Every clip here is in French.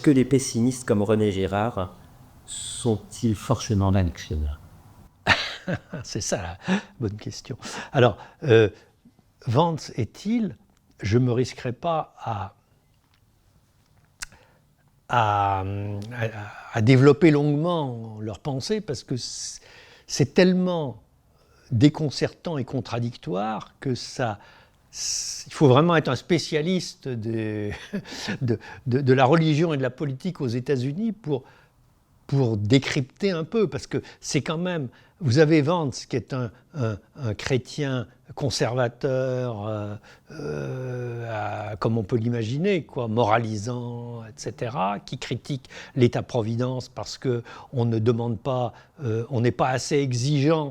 que les pessimistes comme René Girard sont-ils forcément l'annexionneur? C'est ça la bonne question. Alors, Vance est-il, je ne me risquerai pas à développer longuement leur pensée parce que c'est tellement déconcertant et contradictoire que ça, il faut vraiment être un spécialiste de la religion et de la politique aux États-Unis pour décrypter un peu, parce que c'est quand même, vous avez Vance qui est un chrétien conservateur, comme on peut l'imaginer, quoi, moralisant, etc., qui critique l'État-providence parce qu'on ne demande pas, on n'est pas assez exigeant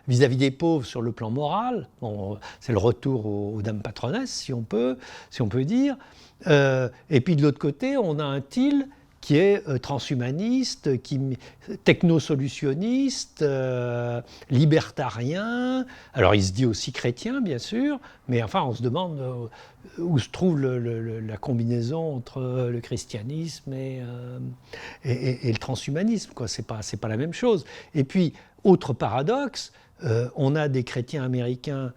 vis-à-vis des pauvres sur le plan moral. Bon, c'est le retour aux dames patronesses, si on peut dire. Et puis de l'autre côté, on a un Thiel qui est transhumaniste, technosolutionniste, libertarien. Alors il se dit aussi chrétien, bien sûr, mais enfin on se demande où se trouve la combinaison entre le christianisme et le transhumanisme, quoi. C'est pas la même chose. Et puis, autre paradoxe, on a des chrétiens américains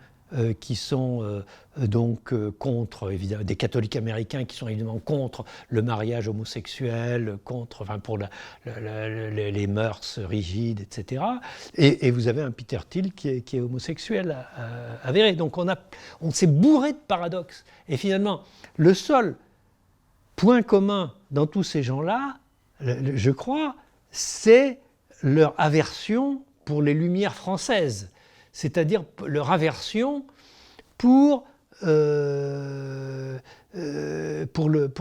qui sont donc contre, évidemment, des catholiques américains qui sont évidemment contre le mariage homosexuel, contre, enfin, pour les mœurs rigides, etc. Et vous avez un Peter Thiel qui est homosexuel avéré. Donc on s'est bourré de paradoxes. Et finalement, le seul point commun dans tous ces gens-là, je crois, c'est leur aversion pour les Lumières françaises. C'est-à-dire leur aversion pour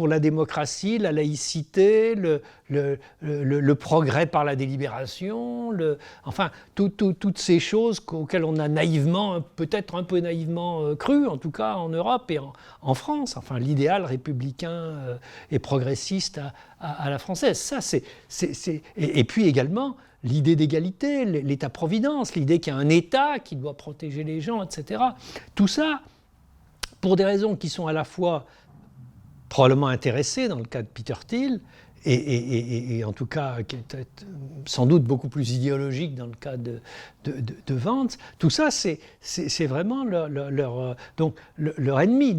la démocratie, la laïcité, le progrès par la délibération, enfin, toutes ces choses auxquelles on a naïvement, peut-être un peu naïvement cru, en tout cas en Europe et en France, enfin, l'idéal républicain et progressiste à la française. Ça, et puis également, l'idée d'égalité, l'État-providence, l'idée qu'il y a un État qui doit protéger les gens, etc. Tout ça, pour des raisons qui sont à la fois probablement intéressées dans le cas de Peter Thiel, et en tout cas qui est sans doute beaucoup plus idéologique dans le cas de Vance, tout ça c'est vraiment leur ennemi.